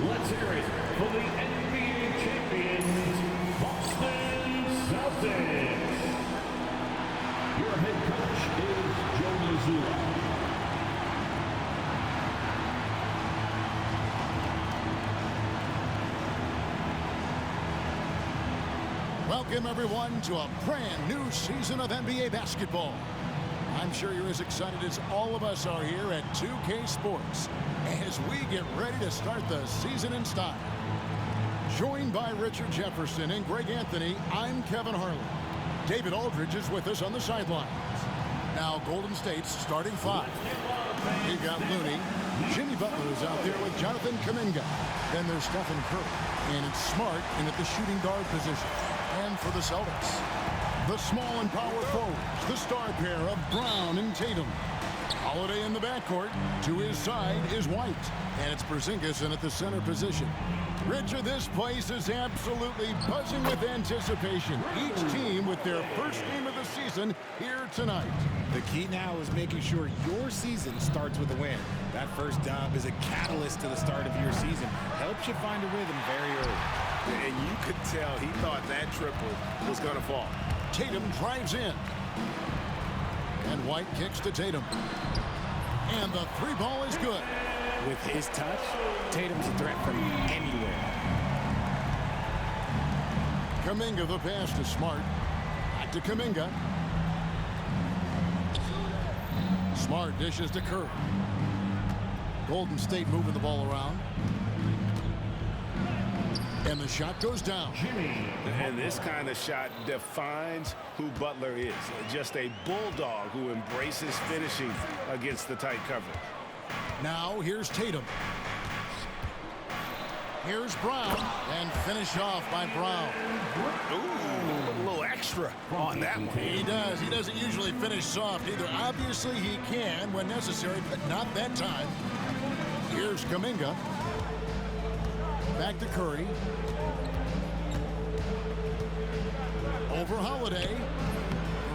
Let's hear it for the NBA champions, Boston Celtics. Your head coach is Joe Mazzulla. Welcome, everyone, to a brand new season of NBA basketball. I'm sure you're as excited as all of us are here at 2K Sports as we get ready to start the season in style. Joined by Richard Jefferson and Greg Anthony, I'm Kevin Harlan. David Aldridge is with us on the sidelines. Now Golden State's starting five. We've got Looney. Jimmy Butler is out there with Jonathan Kuminga. Then there's Stephen Curry. And it's Smart in at the shooting guard position. And for the Celtics, the small and power forwards, the star pair of Brown and Tatum. Holiday in the backcourt. To his side is White. And it's Porzingis in at the center position. Richard, this place is absolutely buzzing with anticipation. Each team with their first game of the season here tonight. The key now is making sure your season starts with a win. That first dub is a catalyst to the start of your season. Helps you find a rhythm very early. And you could tell he thought that triple was going to fall. Tatum drives in. And White kicks to Tatum. And the three ball is good. With his touch, Tatum's a threat from anywhere. Kuminga the pass to Smart. Back to Kuminga. Smart dishes to Curry. Golden State moving the ball around. And the shot goes down. And this kind of shot defines who Butler is. Just a bulldog who embraces finishing against the tight cover. Now here's Tatum. Here's Brown. And finish off by Brown. Ooh, a little extra on that one. He does. He doesn't usually finish soft either. Obviously he can when necessary, but not that time. Here's Kuminga. Back to Curry. Over Holiday.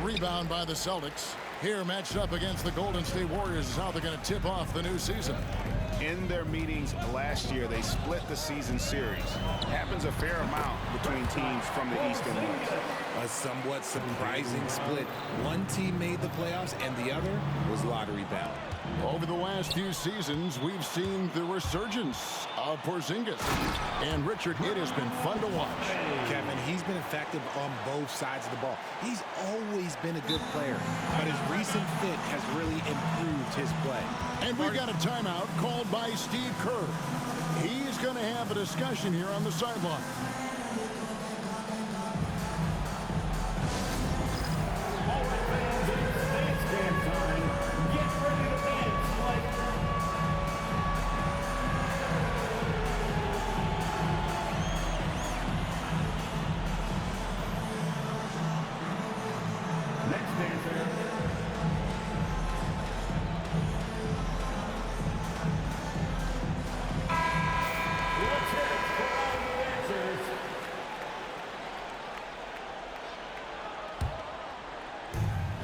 Rebound by the Celtics. Here matched up against the Golden State Warriors is how they're going to tip off the new season. In their meetings last year, they split the season series. Happens a fair amount between teams from the East and West. A somewhat surprising split. One team made the playoffs and the other was lottery bound. Over the last few seasons, we've seen the resurgence of Porzingis. And Richard, it has been fun to watch. Kevin, he's been effective on both sides of the ball. He's always been a good player, but his recent fit has really improved his play. And we've got a timeout called by Steve Kerr. He's going to have a discussion here on the sideline.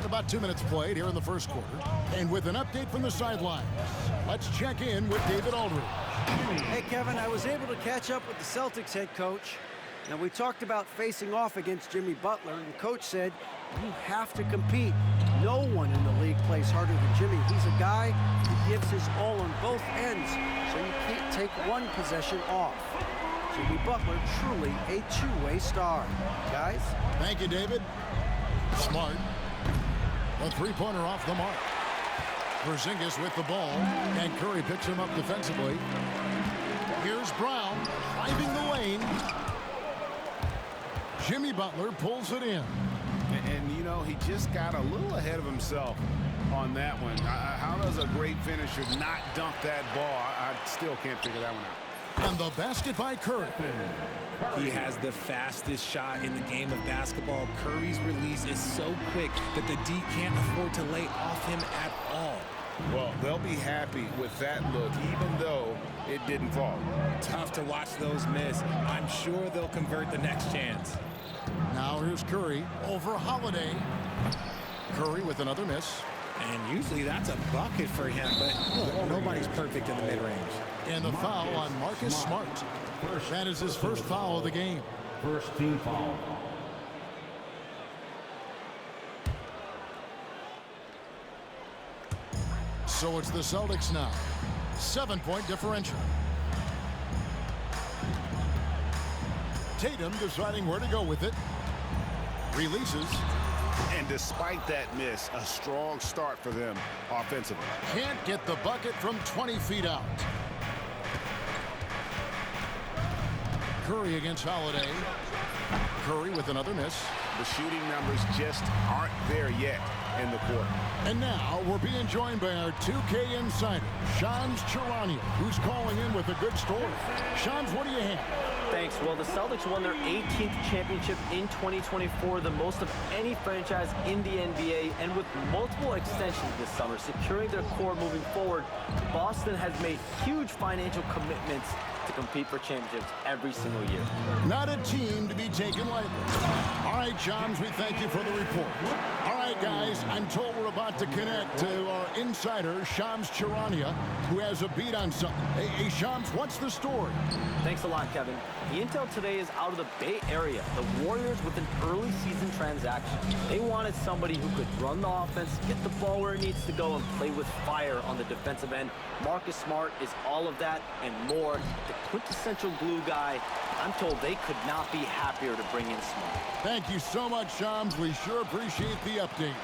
About 2 minutes played here in the first quarter. And with an update from the sidelines, let's check in with David Aldridge. Hey, Kevin, I was able to catch up with the Celtics head coach. Now, we talked about facing off against Jimmy Butler, and the coach said, you have to compete. No one in the league plays harder than Jimmy. He's a guy who gives his all on both ends, so you can't take one possession off. Jimmy Butler, truly a two-way star. Guys? Thank you, David. Smart. A three-pointer off the mark. Porzingis with the ball, and Curry picks him up defensively. Here's Brown driving the lane. Jimmy Butler pulls it in. And you know, he just got a little ahead of himself on that one. How does a great finisher not dunk that ball? I still can't figure that one out. And the basket by Curry. He has the fastest shot in the game of basketball. Curry's release is so quick that the D can't afford to lay off him at all. Well, they'll be happy with that look, even though it didn't fall. Tough to watch those miss. I'm sure they'll convert the next chance. Now here's Curry over Holiday. Curry with another miss. And usually that's a bucket for him, but nobody's perfect in the mid-range. And the foul on Marcus Smart. That is his first foul of the game. First team foul. So it's the Celtics now. 7-point differential. Tatum deciding where to go with it. Releases. And despite that miss, a strong start for them offensively. Can't get the bucket from 20 feet out. Curry against Holiday. Curry with another miss. The shooting numbers just aren't there yet in the quarter. And now we're being joined by our 2K insider, Shams Charania, who's calling in with a good story. Shams, what do you have? Thanks. Well, the Celtics won their 18th championship in 2024, the most of any franchise in the NBA, and with multiple extensions this summer, securing their core moving forward, Boston has made huge financial commitments to compete for championships every single year. Not a team to be taken lightly. All right, Shams, we thank you for the report. All right, guys, I'm told we're about to connect to our insider, Shams Charania, who has a beat on something. Hey, Shams, what's the story? Thanks a lot, Kevin. The intel today is out of the Bay Area. The Warriors with an early season transaction. They wanted somebody who could run the offense, get the ball where it needs to go, and play with fire on the defensive end. Marcus Smart is all of that and more. The quintessential glue guy. I'm told they could not be happier to bring in Smart. Thank you so much, Shams. We sure appreciate the update.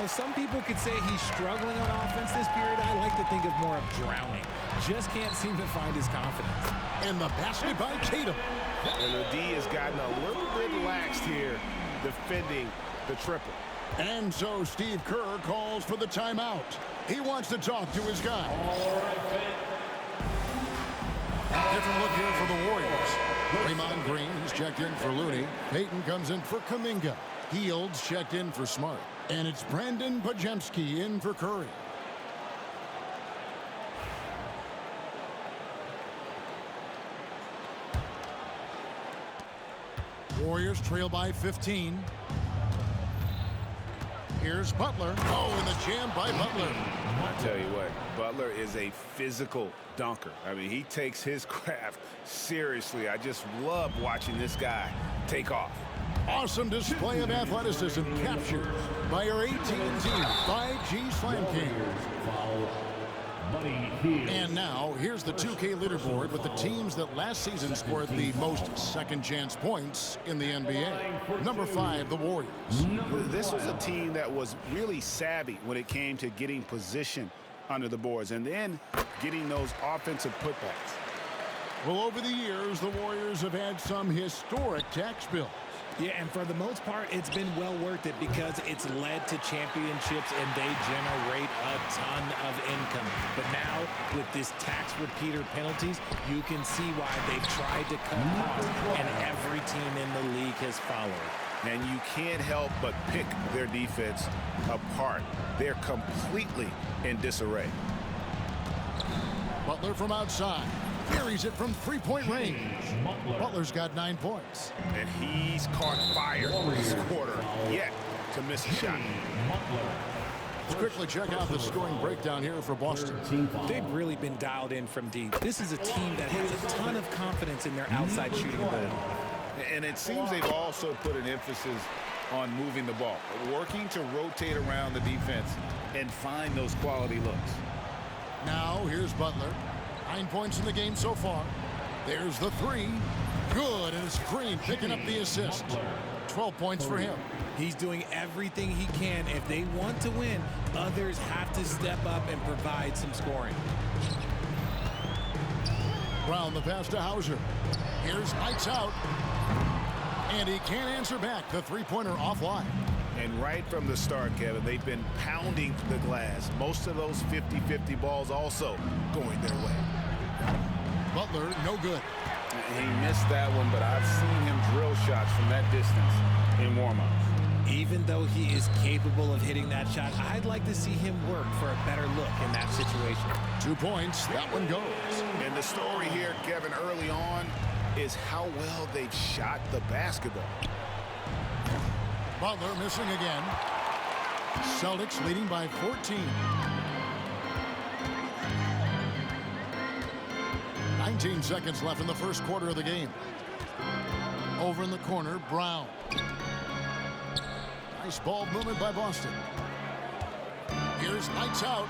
Some people could say he's struggling on offense this period. I like to think of more of drowning. Just can't seem to find his confidence. And the basket by Tatum. And the D has gotten a little bit laxed here defending the triple. And so Steve Kerr calls for the timeout. He wants to talk to his guy. Different look here for the Warriors. Draymond Green, he's checked in for Looney. Payton comes in for Kuminga. Fields checked in for Smart. And it's Brandon Pajemski in for Curry. Warriors trail by 15. Here's Butler. Oh, and the jam by Butler. I tell you what, Butler is a physical dunker. I mean, he takes his craft seriously. I just love watching this guy take off. Awesome display of athleticism captured by our AT&T 5G Slam King. And now, here's the 2K leaderboard with the teams that last season scored the most second-chance points in the NBA. Number 5, the Warriors. This was a team that was really savvy when it came to getting position under the boards and then getting those offensive putbacks. Well, over the years, the Warriors have had some historic tax bills. Yeah, and for the most part, it's been well worth it because it's led to championships and they generate a ton of income. But now, with this tax repeater penalties, you can see why they've tried to cut costs, and every team in the league has followed. And you can't help but pick their defense apart. They're completely in disarray. Butler from outside. Carries it from three-point range. Butler's got 9 points. And he's caught fire this quarter, yet to miss a shot. Let's quickly check out the scoring breakdown here for Boston. They've really been dialed in from deep. This is a team that has a ton of confidence in their outside shooting ability. And it seems they've also put an emphasis on moving the ball, working to rotate around the defense and find those quality looks. Now, here's Butler. 9 points in the game so far. There's the three. Good, and it's Green picking up the assist. 12 points for him. He's doing everything he can. If they want to win, others have to step up and provide some scoring. Brown the pass to Hauser. Here's lights out. And he can't answer back. The three-pointer offline. And right from the start, Kevin, they've been pounding the glass. Most of those 50-50 balls also going their way. Butler, no good. He missed that one, but I've seen him drill shots from that distance in warm-ups. Even though he is capable of hitting that shot, I'd like to see him work for a better look in that situation. 2 points, that one goes. And the story here, Kevin, early on is how well they've shot the basketball. Butler missing again. Celtics leading by 14. 19 seconds left in the first quarter of the game. Over in the corner, Brown. Nice ball movement by Boston. Here's lights out.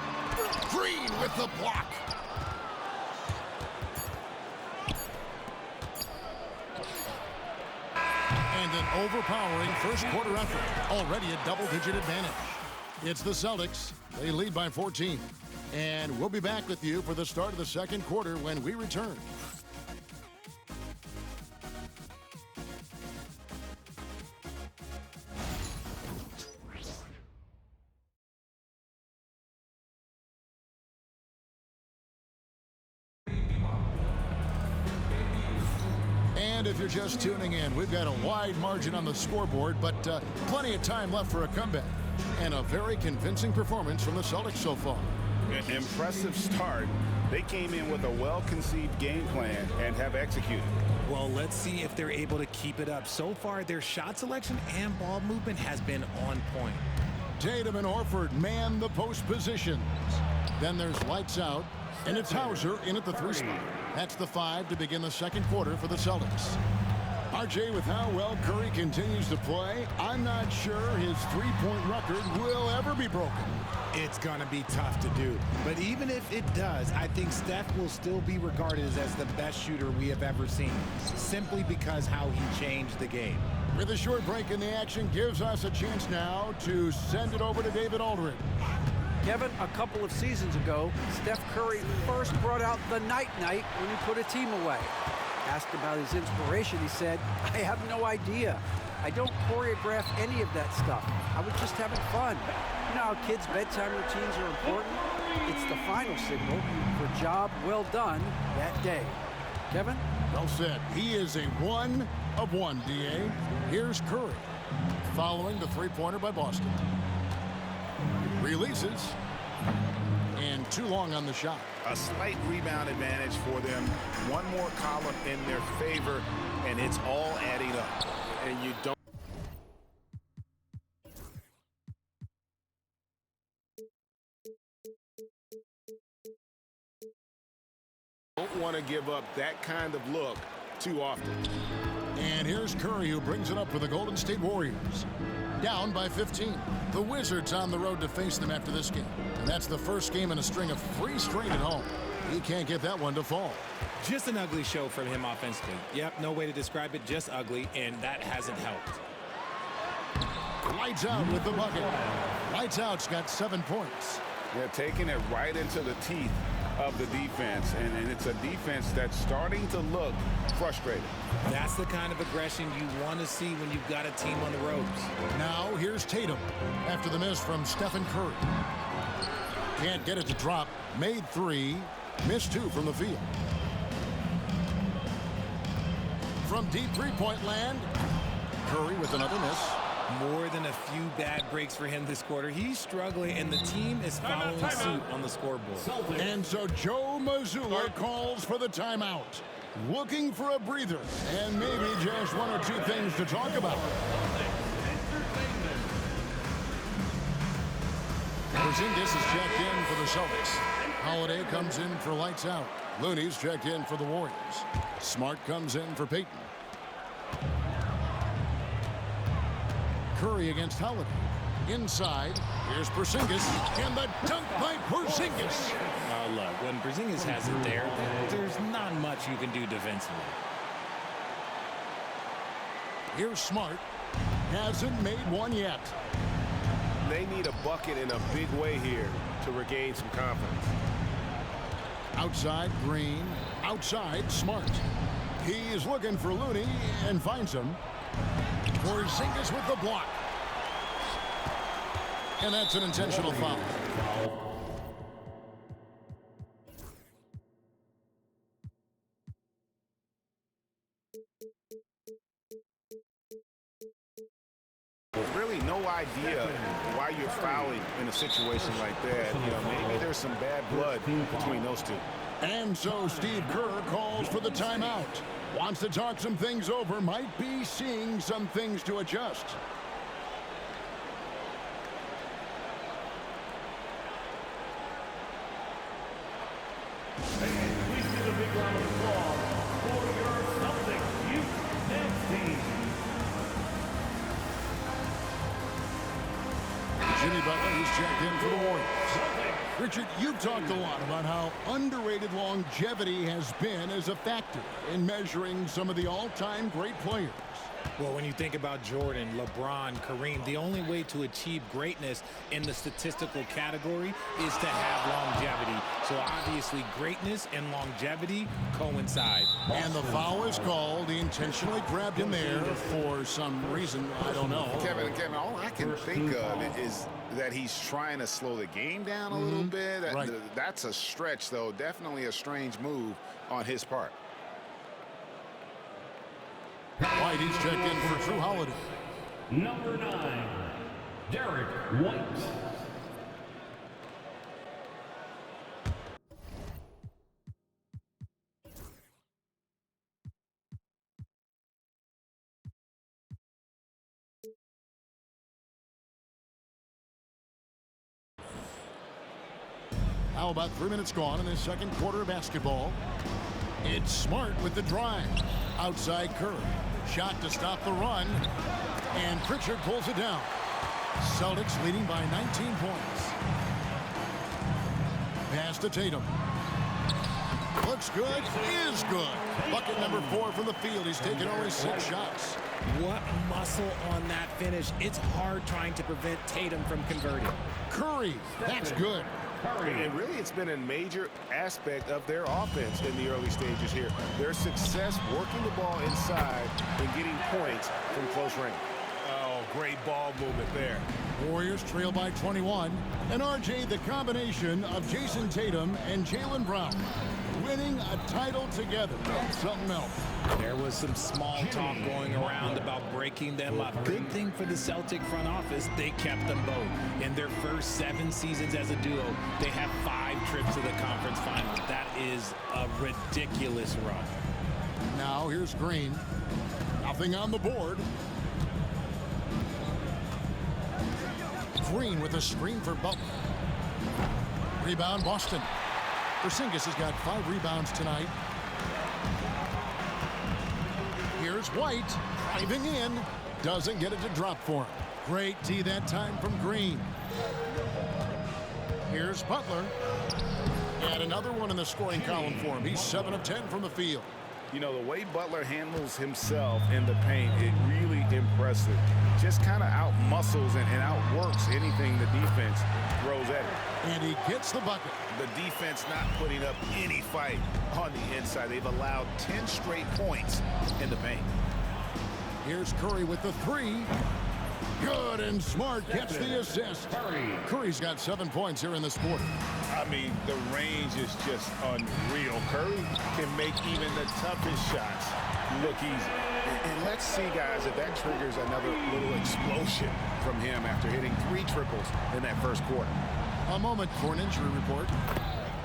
Green with the block. And an overpowering first quarter effort. Already a double-digit advantage. It's the Celtics. They lead by 14. And we'll be back with you for the start of the second quarter when we return. And if you're just tuning in, we've got a wide margin on the scoreboard, but plenty of time left for a comeback. And a very convincing performance from the Celtics so far. An impressive start. They came in with a well-conceived game plan and have executed. Well, let's see if they're able to keep it up. So far, their shot selection and ball movement has been on point. Tatum and Horford man the post positions. Then there's lights out, and it's Hauser in at the 3 spot. That's the 5 to begin the second quarter for the Celtics. RJ, with how well Curry continues to play, I'm not sure his three-point record will ever be broken. It's going to be tough to do. But even if it does, I think Steph will still be regarded as the best shooter we have ever seen, simply because how he changed the game. With a short break in the action gives us a chance now to send it over to David Aldridge. Kevin, a couple of seasons ago, Steph Curry first brought out the night-night when he put a team away. Asked about his inspiration, he said, "I have no idea. I don't choreograph any of that stuff. I was just having fun." You know how kids' bedtime routines are important? It's the final signal for job well done that day. Kevin? Well said. He is a 1 of 1, D.A. Here's Curry, following the three-pointer by Boston. Releases, and too long on the shot. A slight rebound advantage for them. One more column in their favor, and it's all adding up. And you don't want to give up that kind of look too often. And here's Curry, who brings it up for the Golden State Warriors. Down by 15. The Wizards on the road to face them after this game. And that's the first game in a string of 3 straight at home. He can't get that one to fall. Just an ugly show from him offensively. Yep, no way to describe it, just ugly, and that hasn't helped. Lights out with the bucket. Lights out's got 7 points. They're taking it right into the teeth of the defense, and it's a defense that's starting to look frustrated. That's the kind of aggression you want to see when you've got a team on the ropes. Now here's Tatum after the miss from Stephen Curry. Can't get it to drop. Made 3, missed 2 from the field. From deep three-point land, Curry with another miss. More than a few bad breaks for him this quarter. He's struggling, and the team is following suit on the scoreboard. And so Joe Mazzulla calls for the timeout. Looking for a breather, and maybe just 1 or 2 things to talk about. Porzingis is checked in for the Celtics. Holiday comes in for lights out. Looney's checked in for the Warriors. Smart comes in for Payton. Curry against Holiday. Inside, here's Porzingis, and the dunk by Porzingis. Look, when Porzingis has it there, there's not much you can do defensively. Here's Smart. Hasn't made one yet. They need a bucket in a big way here to regain some confidence. Outside, Green. Outside, Smart. He's looking for Looney and finds him. Porzingis with the block. And that's an intentional foul. There's really no idea why you're fouling in a situation like that. You know, maybe there's some bad blood between those two. And so Steve Kerr calls for the timeout. Wants to talk some things over, might be seeing some things to adjust. Butler. He's checked in for the Warriors. Richard, you've talked a lot about how underrated longevity has been as a factor in measuring some of the all-time great players. Well, when you think about Jordan, LeBron, Kareem, the only way to achieve greatness in the statistical category is to have longevity. So obviously greatness and longevity coincide. And the foul is called. He intentionally grabbed him there for some reason. I don't know. Kevin, all I can think of is that he's trying to slow the game down a little bit. Right. That's a stretch, though. Definitely a strange move on his part. White, he's checked in for Drew Holiday. Number 9, Derek White. How about 3 minutes gone in the second quarter of basketball? It's Smart with the drive. Outside Curry. Shot to stop the run. And Pritchard pulls it down. Celtics leading by 19 points. Pass to Tatum. Looks good. Is good. Bucket number 4 from the field. He's taken only 6 shots. What muscle on that finish. It's hard trying to prevent Tatum from converting. Curry. That's good. And really, it's been a major aspect of their offense in the early stages here. Their success working the ball inside and getting points from close range. Oh, great ball movement there. Warriors trail by 21. And RJ, the combination of Jason Tatum and Jaylen Brown winning a title together. Something else. There was some small talk going around about breaking them up. Good thing for the Celtic front office, they kept them both. In their first 7 seasons as a duo, they have 5 trips to the conference final. That is a ridiculous run. Now here's Green. Nothing on the board. Green with a screen for Butler. Rebound Boston. Porzingis has got 5 rebounds tonight. Here's White driving in. Doesn't get it to drop for him. Great D that time from Green. Here's Butler. And another one in the scoring column for him. He's 7 of 10 from the field. You know, the way Butler handles himself in the paint, it really impressive. Just kind of out-muscles and outworks anything the defense throws at him. And he gets the bucket. The defense not putting up any fight on the inside. They've allowed 10 straight points in the paint. Here's Curry with the 3. Good, and Smart gets the assist. Curry's got 7 points here in this quarter. I mean, the range is just unreal. Curry can make even the toughest shots look easy. And let's see, guys, if that triggers another little explosion from him after hitting 3 triples in that first quarter. A moment for an injury report.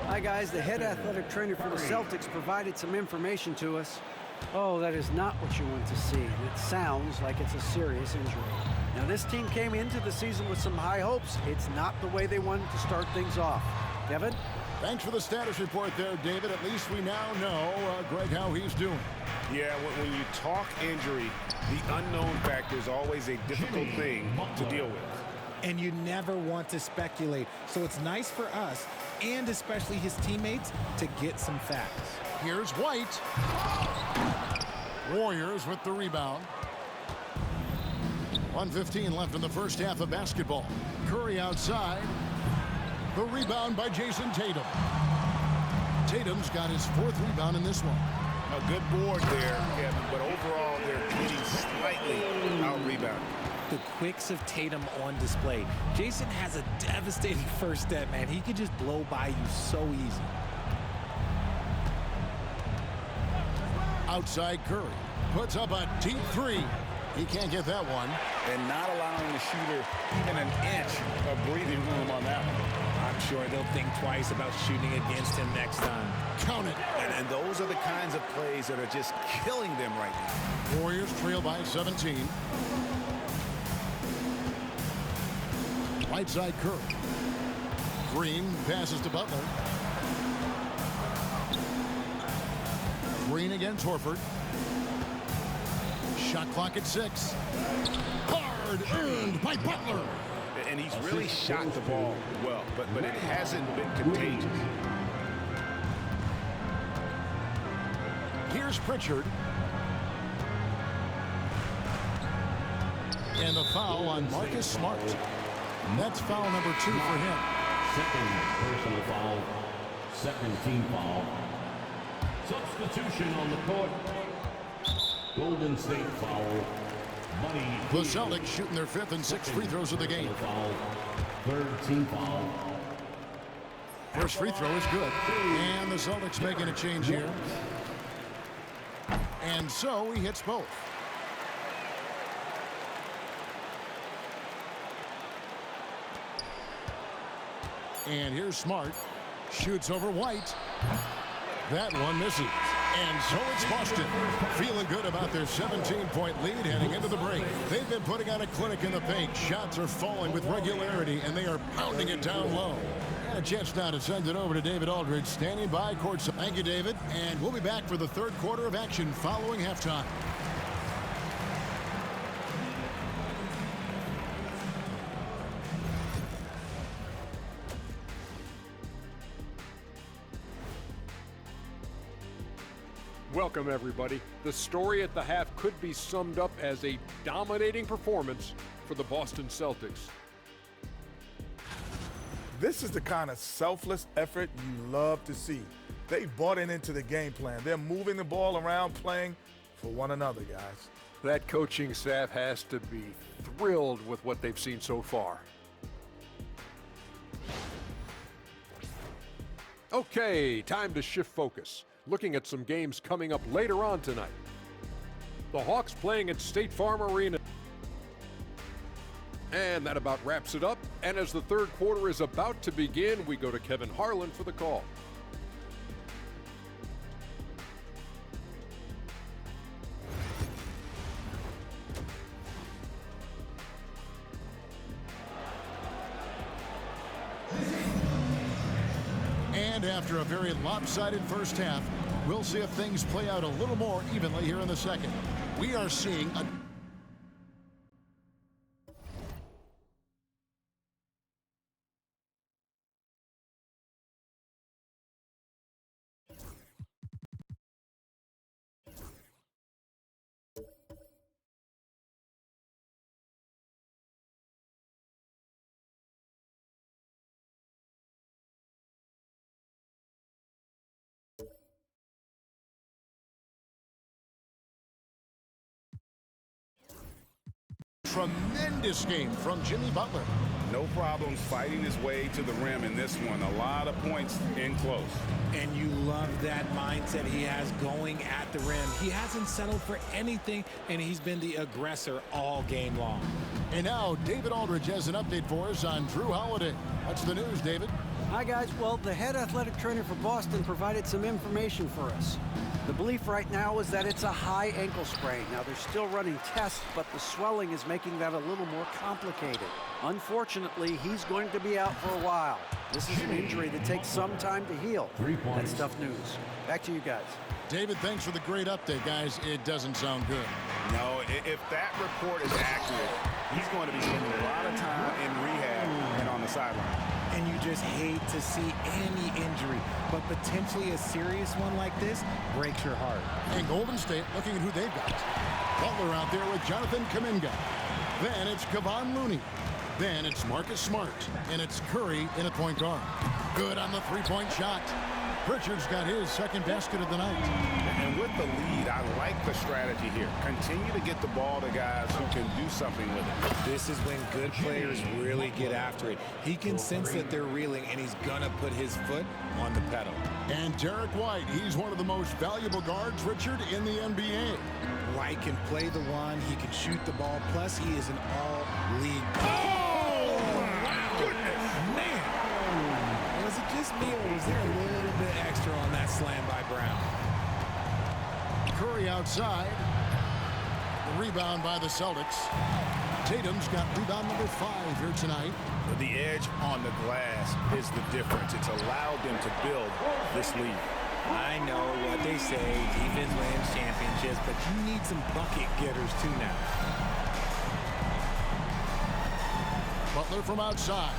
Hi, guys. The head athletic trainer for the Celtics provided some information to us. Oh, that is not what you want to see. And it sounds like it's a serious injury. Now, this team came into the season with some high hopes. It's not the way they wanted to start things off. Kevin? Thanks for the status report there, David. At least we now know, Greg, how he's doing. Yeah, when you talk injury, the unknown factor is always a difficult thing to deal with. And you never want to speculate. So it's nice for us, and especially his teammates, to get some facts. Here's White. Warriors with the rebound. 1:15 left in the first half of basketball. Curry outside. The rebound by Jason Tatum. Tatum's got his 4th rebound in this one. A good board there, Kevin, but overall they're getting slightly out-rebounded. The quicks of Tatum on display. Jason has a devastating first step, man. He can just blow by you so easy. Outside Curry. Puts up a deep 3. He can't get that one. And not allowing the shooter even an inch of breathing room on that one. I'm sure they'll think twice about shooting against him next time. Count it. And those are the kinds of plays that are just killing them right now. Warriors trail by 17. Right side Curry. Green passes to Butler. Green against Horford. Shot clock at 6. Hard earned by Butler. And he's really shot the ball well, but it hasn't been contagious. Here's Pritchard. And the foul on Marcus Smart. That's foul number 2 for him. Second personal foul. Second team foul. Substitution on the court. Golden State foul. The Celtics shooting their 5th and 6th free throws of the game. Foul. Third team foul. First free throw is good. And the Celtics making a change here. And so he hits both. And here's Smart. Shoots over White. That one misses. And so it's Boston, feeling good about their 17-point lead heading into the break. They've been putting on a clinic in the paint. Shots are falling with regularity, and they are pounding it down low. And a chance now to send it over to David Aldridge, standing by courtside. Thank you, David. And we'll be back for the third quarter of action following halftime. Welcome, everybody. The story at the half could be summed up as a dominating performance for the Boston Celtics. This is the kind of selfless effort you love to see. They bought into the game plan. They're moving the ball around, playing for one another, guys. That coaching staff has to be thrilled with what they've seen so far. Okay, time to shift focus. Looking at some games coming up later on tonight. The Hawks playing at State Farm Arena. And that about wraps it up. And as the third quarter is about to begin, we go to Kevin Harlan for the call. And after a very lopsided first half, we'll see if things play out a little more evenly here in the second. We are seeing a... Tremendous game from Jimmy Butler. No problems fighting his way to the rim in this one. A lot of points in close. And you love that mindset he has going at the rim. He hasn't settled for anything, and he's been the aggressor all game long. And now David Aldridge has an update for us on Drew Holiday. What's the news, David? Hi, guys. Well, the head athletic trainer for Boston provided some information for us. The belief right now is that it's a high ankle sprain. Now, they're still running tests, but the swelling is making that a little more complicated. Unfortunately, he's going to be out for a while. This is an injury that takes some time to heal. That's tough news. Back to you guys. David, thanks for the great update, guys. It doesn't sound good. No, if that report is accurate, he's going to be spending a lot of time in rehab and on the sideline. And you just hate to see any injury, but potentially a serious one like this breaks your heart. And Golden State looking at who they've got. Butler out there with Jonathan Kuminga. Then it's Kevon Looney. Then it's Marcus Smart. And it's Curry in at point guard. Good on the three-point shot. Pritchard's got his second basket of the night. And with the lead, I like the strategy here. Continue to get the ball to guys who can do something with it. This is when good players really get after it. He can sense that they're reeling, and he's going to put his foot on the pedal. And Derek White, he's one of the most valuable guards, Richard, in the NBA. White can play the one, he can shoot the ball, plus he is an all-league. Oh, wow. Goodness, man. Was it just me, or was there a little bit extra on that slam by Brown? Curry outside. The rebound by the Celtics. Tatum's got rebound number 5 here tonight. The edge on the glass is the difference. It's allowed them to build this lead. I know what they say, defense wins championships, but you need some bucket getters too now. Butler from outside.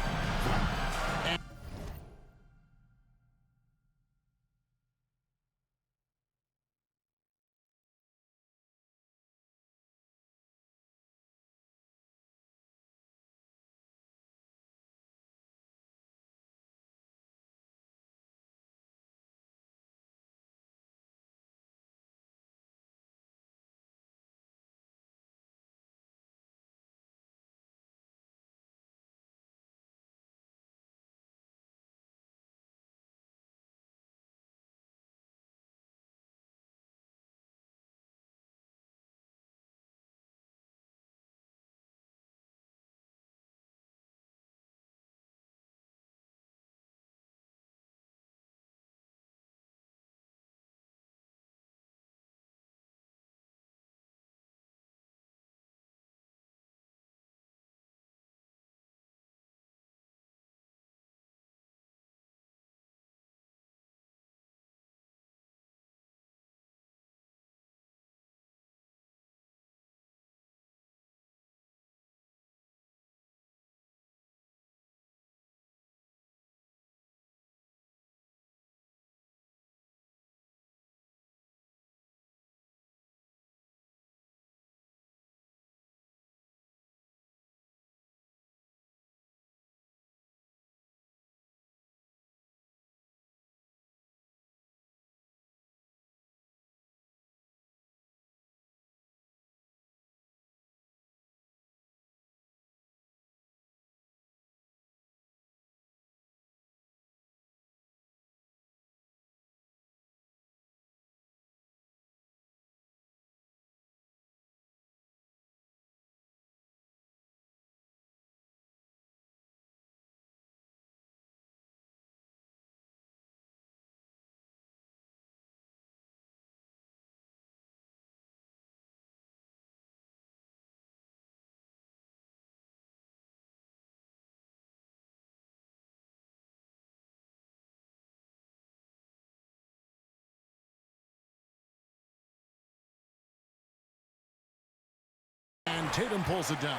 And Tatum pulls it down.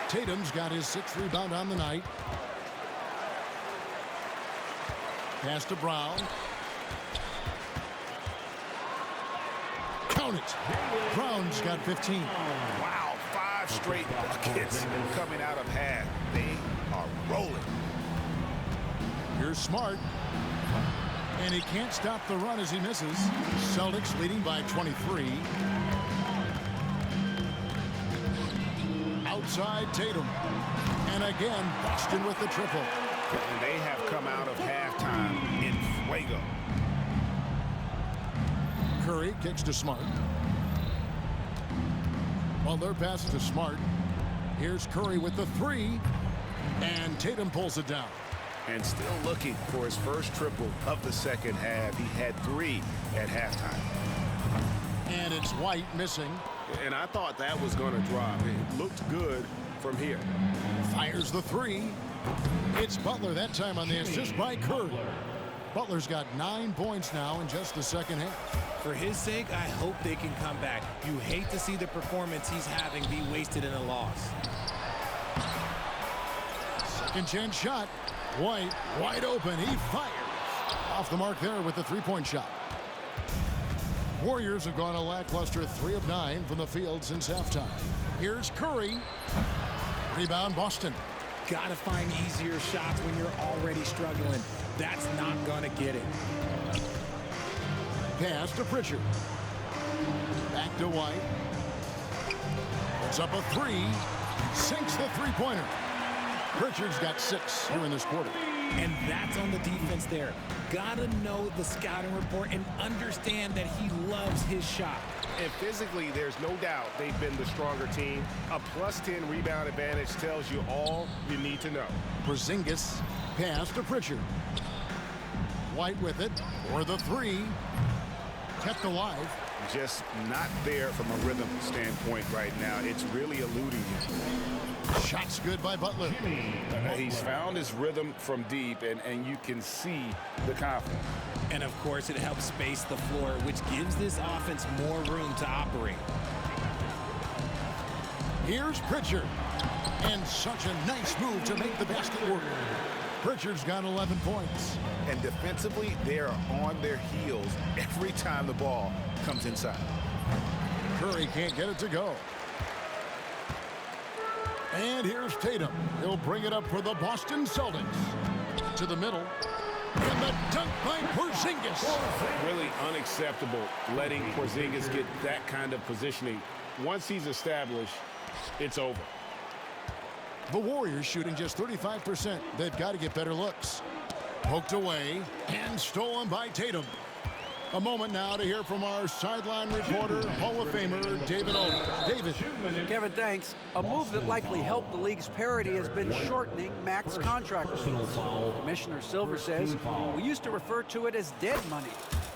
Tatum's got his 6th rebound on the night. Pass to Brown. Count it. Brown's got 15. Wow, 5 straight buckets coming out of half. They are rolling. Here's Smart. And he can't stop the run as he misses. Celtics leading by 23. Outside Tatum. And again, Boston with the triple. And they have come out of halftime in fuego. Curry kicks to Smart. Butler passes to Smart. Here's Curry with the 3. And Tatum pulls it down. And still looking for his first triple of the second half. He had 3 at halftime. And it's White missing. And I thought that was going to drop. It looked good from here. Fires the 3. It's Butler that time on the assist by Curry. Butler's got 9 points now in just the second half. For his sake, I hope they can come back. You hate to see the performance he's having be wasted in a loss. Second chance shot. White wide open. He fires. Off the mark there with the 3-point shot. Warriors have gone a lackluster 3 of 9 from the field since halftime. Here's Curry. Rebound Boston. Gotta find easier shots when you're already struggling. That's not gonna get it. Pass to Pritchard. Back to White. Puts up a 3. Sinks the 3-pointer. Pritchard's got 6 here in this quarter. And that's on the defense there. Gotta know the scouting report and understand that he loves his shot. And physically, there's no doubt they've been the stronger team. A +10 rebound advantage tells you all you need to know. Porzingis. Pass to Pritchard. White with it for the 3. Kept alive. Just not there from a rhythm standpoint right now. It's really eluding him. Shots good by Butler. He's found his rhythm from deep, and you can see the confidence. And of course, it helps space the floor, which gives this offense more room to operate. Here's Pritchard. And such a nice move to make the basket work. Pritchard's got 11 points. And defensively, they are on their heels every time the ball comes inside. Curry can't get it to go. And here's Tatum. He'll bring it up for the Boston Celtics. To the middle. And the dunk by Porzingis. Really unacceptable letting Porzingis get that kind of positioning. Once he's established, it's over. The Warriors shooting just 35%. They've got to get better looks. Poked away and stolen by Tatum. A moment now to hear from our sideline reporter, Hall of Famer David Owen. David. Kevin, thanks. A move that likely helped the league's parity has been shortening max contract rules. Commissioner Silver says we used to refer to it as dead money,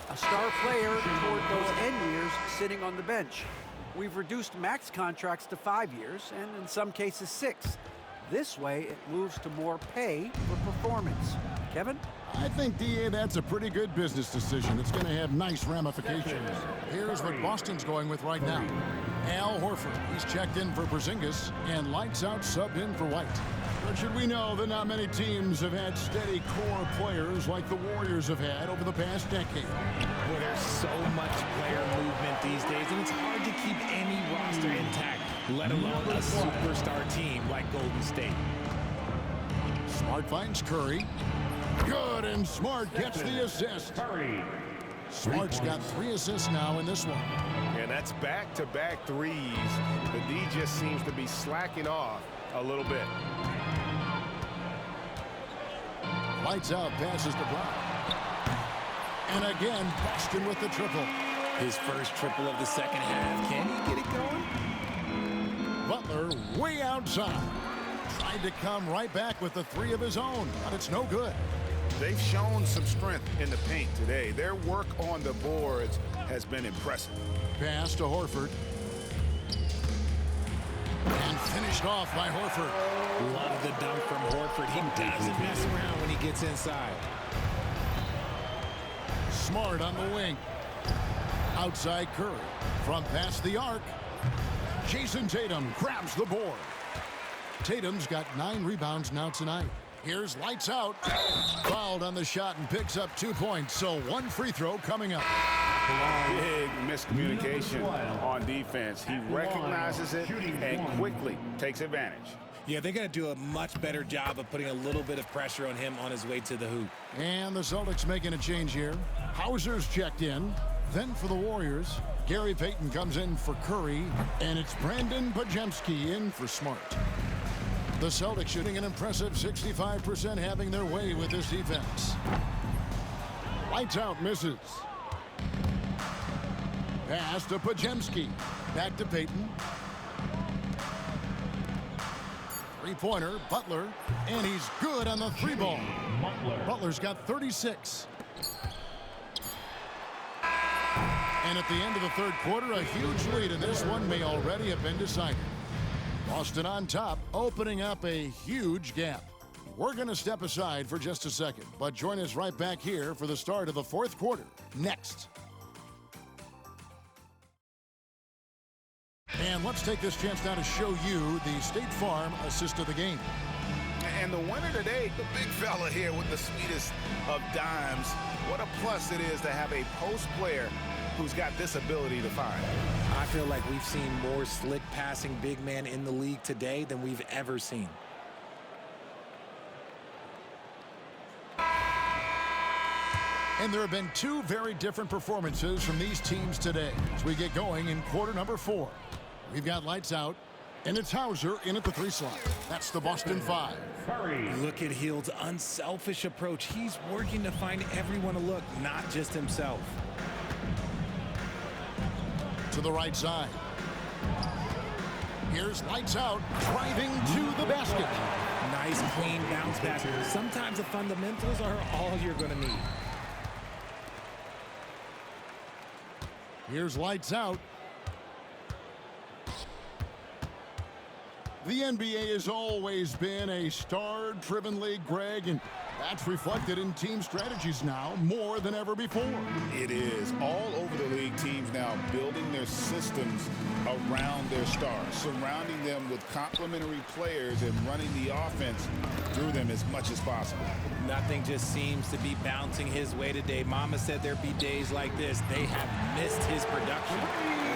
a star player toward those end years sitting on the bench. We've reduced max contracts to 5 years and in some cases 6. This way, it moves to more pay for performance. Kevin? I think, DA, that's a pretty good business decision. It's going to have nice ramifications. Here's what Boston's going with right now. Al Horford, he's checked in for Porzingis, and lights out subbed in for White. But should we know that not many teams have had steady core players like the Warriors have had over the past decade. Well, there's so much player movement these days, and it's hard to keep any roster intact, let alone a superstar team like Golden State. Smart finds Curry. Good, and Smart gets the assist. Smart's got 3 assists now in this one. And that's back-to-back threes. The D just seems to be slacking off a little bit. Lights out, passes to Brown. And again, Boston with the triple. His first triple of the second half. Can he get it going? Butler way outside. Tried to come right back with the 3 of his own, but it's no good. They've shown some strength in the paint today. Their work on the boards has been impressive. Pass to Horford. And finished off by Horford. Love the dunk from Horford. He doesn't mess around when he gets inside. Smart on the wing. Outside Curry. From past the arc. Jason Tatum grabs the board. Tatum's got 9 rebounds now tonight. Here's lights out. Fouled on the shot and picks up 2 points. So 1 free throw coming up. Big miscommunication on defense. He recognizes it and quickly takes advantage. Yeah, they're going to do a much better job of putting a little bit of pressure on him on his way to the hoop. And the Celtics making a change here. Hauser's checked in. Then for the Warriors, Gary Payton comes in for Curry. And it's Brandon Podziemski in for Smart. The Celtics shooting an impressive 65%, having their way with this defense. Lights out, misses. Pass to Podziemski. Back to Payton. Three-pointer, Butler, and he's good on the 3-ball. Butler's got 36. And at the end of the third quarter, a huge lead, and this one may already have been decided. Boston on top, opening up a huge gap. We're going to step aside for just a second, but join us right back here for the start of the fourth quarter next. And let's take this chance now to show you the State Farm assist of the game. And the winner today, the big fella here with the sweetest of dimes. What a plus it is to have a post player who's got this ability to find. I feel like we've seen more slick passing big man in the league today than we've ever seen. And there have been 2 very different performances from these teams today as we get going in quarter number 4. We've got lights out, and it's Hauser in at the 3 slot. That's the Boston 5. Look at Hield's unselfish approach. He's working to find everyone a look, not just himself. To the right side. Here's lights out, driving to the basket. Nice, clean bounce back. Sometimes the fundamentals are all you're going to need. Here's lights out. The NBA has always been a star-driven league, Greg, and That's reflected in team strategies now more than ever before. It is. All over the league, teams now building their systems around their stars, surrounding them with complementary players and running the offense through them as much as possible. Nothing just seems to be bouncing his way today. Mama said there'd be days like this. They have missed his production.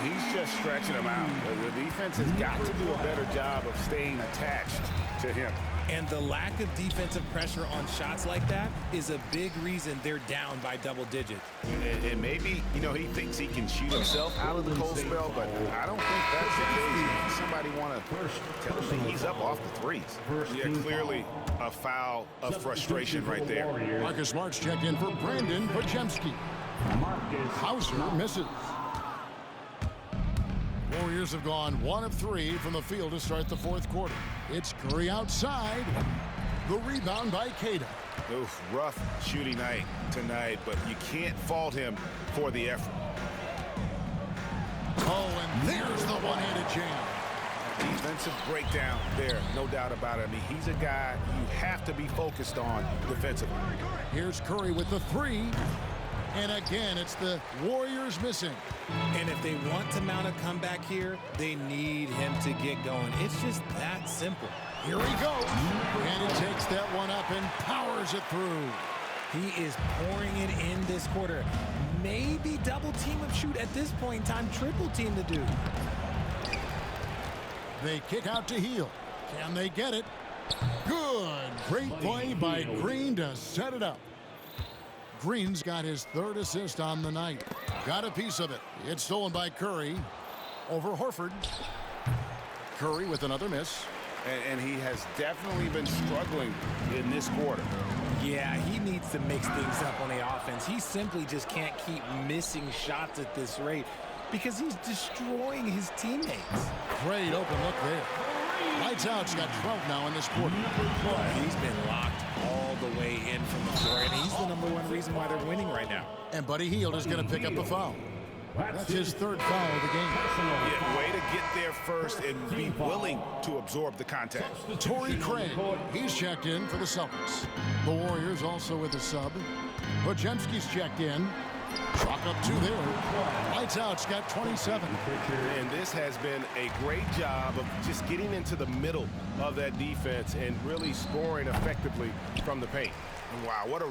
He's just stretching them out. The defense has got to do a better job of staying attached to him. And the lack of defensive pressure on shots like that is a big reason they're down by double digits. And maybe, you know, he thinks he can shoot himself out of the cold spell, but I don't think that's the case. Somebody want to tell him he's up off the threes. Yeah, clearly a foul of frustration right there. Marcus Smart's checked in for Brandon Pajemski. Hauser misses. Warriors have gone 1 of 3 from the field to start the fourth quarter. It's Curry outside. The rebound by Cada. Oof, rough shooting night tonight, but you can't fault him for the effort. Oh, and there's the one-handed jam. Defensive breakdown there, no doubt about it. I mean, he's a guy you have to be focused on defensively. Here's Curry with the 3. And again, it's the Warriors missing. And if they want to mount a comeback here, they need him to get going. It's just that simple. Here he goes. And he takes that one up and powers it through. He is pouring it in this quarter. Maybe double team him shoot at this point in time, triple team the dude. They kick out to Heel. Can they get it? Good. Great play by Green to set it up. Green's got his 3rd assist on the night. Got a piece of it. It's stolen by Curry. Over Horford. Curry with another miss. And he has definitely been struggling in this quarter. Yeah, he needs to mix things up on the offense. He simply just can't keep missing shots at this rate because he's destroying his teammates. Great open look there. Lights out's got 12 now in this quarter. He's been locked all the way in from the floor, and he's the #1 reason why they're winning right now. And Buddy Hield is going to pick up a foul. That's his 3rd foul of the game. Yeah, way to get there first and be willing to absorb the contact. Torrey Craig, he's checked in for the Celtics. The Warriors also with a sub. Pajemski's checked in. Chalk up 2 there. Lights out's got 27. And this has been a great job of just getting into the middle of that defense and really scoring effectively from the paint. Wow, what a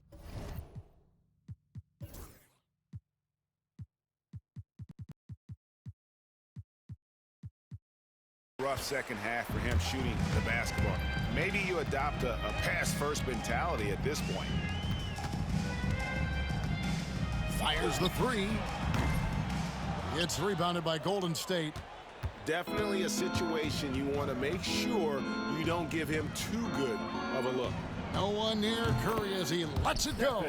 rough second half for him shooting the basketball. Maybe you adopt a pass-first mentality at this point. Fires the 3. It's rebounded by Golden State. Definitely a situation you want to make sure you don't give him too good of a look. No one near Curry as he lets it go.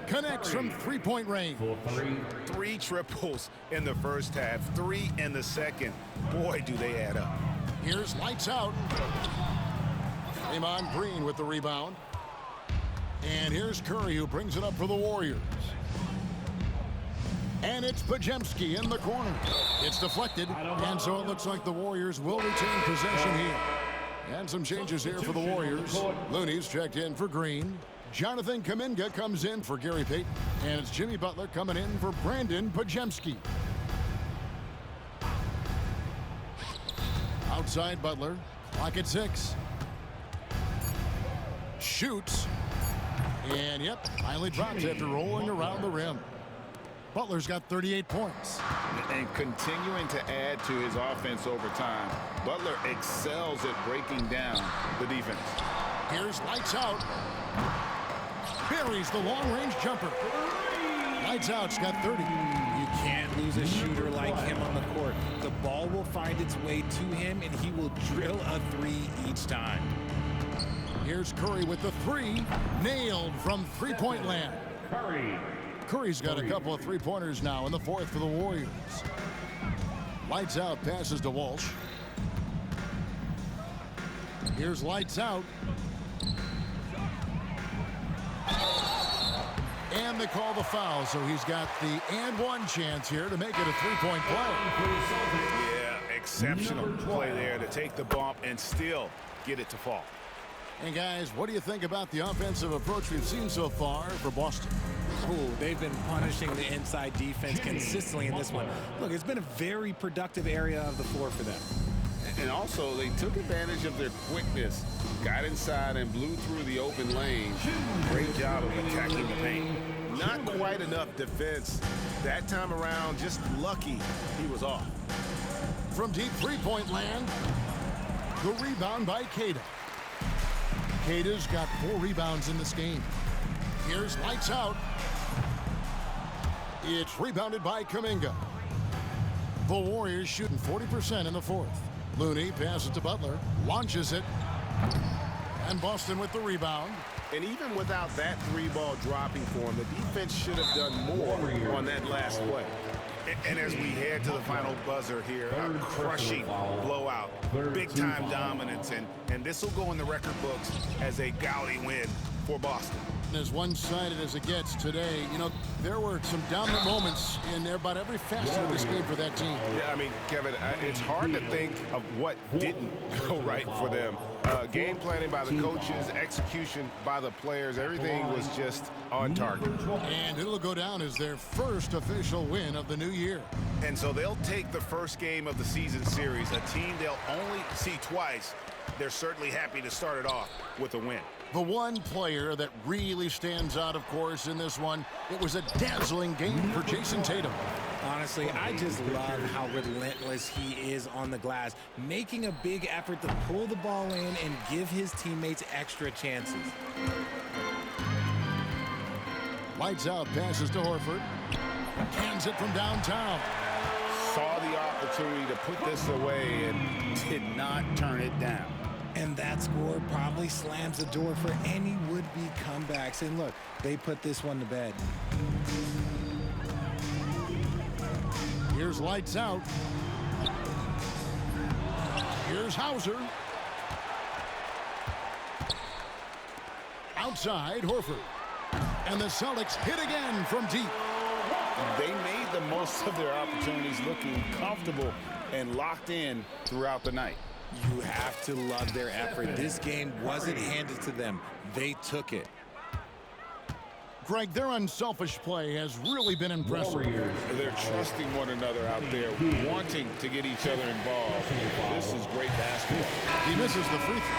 Connects from 3-point range. 3 triples in the first half, 3 in the second. Boy, do they add up. Here's lights out. Draymond Green with the rebound. And here's Curry who brings it up for the Warriors. And it's Pajemski in the corner. It's deflected, and so it looks like the Warriors will retain possession here. And some changes here for the Warriors. Looney's checked in for Green. Jonathan Kuminga comes in for Gary Payton. And it's Jimmy Butler coming in for Brandon Pajemski. Outside Butler. Clock at 6. Shoots. And yep, finally drops after rolling around the rim. Butler's got 38 points. And continuing to add to his offense over time, Butler excels at breaking down the defense. Here's lights out. Buries the long-range jumper. Lights out's got 30. You can't lose a shooter like him on the court. The ball will find its way to him, and he will drill a 3 each time. Here's Curry with the 3. Nailed from 3-point land. Curry's got a couple of 3-pointers now in the 4th for the Warriors. Lights out, passes to Walsh. Here's lights out. And they call the foul, so he's got the and one chance here to make it a 3-point play. Yeah, exceptional play there to take the bump and still get it to fall. And guys, what do you think about the offensive approach we've seen so far for Boston? Ooh, they've been punishing the inside defense consistently in this one. Look, it's been a very productive area of the floor for them. And also, they took advantage of their quickness, got inside and blew through the open lane. Great job of attacking the paint. Not quite enough defense that time around. Just lucky he was off. From deep three-point land, the rebound by Queta. Queta's got 4 rebounds in this game. Here's lights out. It's rebounded by Kuminga. The Warriors shooting 40% in the fourth. Looney passes to Butler, launches it, and Boston with the rebound. And even without that 3-ball dropping for him, the defense should have done more on that last play. And as we head to the final buzzer here, a crushing blowout, big-time dominance, and this will go in the record books as a gaudy win for Boston. As one-sided as it gets today, you know, there were some dominant moments in about every facet of this game for that team. Yeah, I mean, Kevin, it's hard to think of what didn't go right for them. Game planning by the coaches, execution by the players, everything was just on target. And it'll go down as their first official win of the new year. And so they'll take the first game of the season series, a team they'll only see twice. They're certainly happy to start it off with a win. The one player that really stands out, of course, in this one, it was a dazzling game for Jason Tatum. Honestly, I just love how relentless he is on the glass, making a big effort to pull the ball in and give his teammates extra chances. Lights out, passes to Horford. Hands it from downtown. Saw the opportunity to put this away and did not turn it down. And that score probably slams the door for any would-be comebacks. And look, they put this one to bed. Here's lights out. Here's Hauser. Outside, Horford. And the Celtics hit again from deep. They made the most of their opportunities, looking comfortable and locked in throughout the night. You have to love their effort. This game wasn't handed to them. They took it. Greg, their unselfish play has really been impressive. They're trusting one another out there, wanting to get each other involved. This is great basketball. He misses the free throw.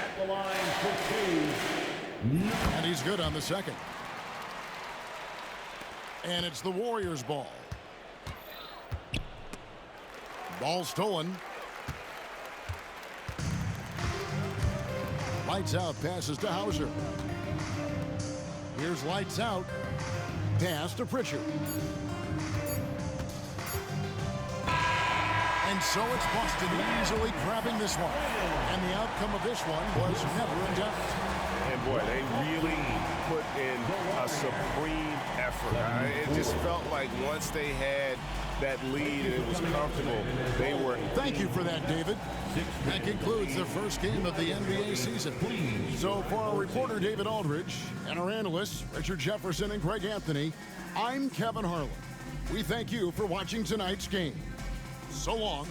At the line for 2. And he's good on the second. And it's the Warriors' ball. Ball stolen. Lights out, passes to Hauser. Here's lights out. Pass to Pritchard. And so it's Boston easily grabbing this one. And the outcome of this one was never in doubt. And boy, they really put in a supreme effort. It just felt like once they had that lead and it was comfortable, they were. Thank you for that, David. That concludes the first game of the NBA season. So for our reporter, David Aldridge, and our analysts, Richard Jefferson and Greg Anthony, I'm Kevin Harlan. We thank you for watching tonight's game. So long.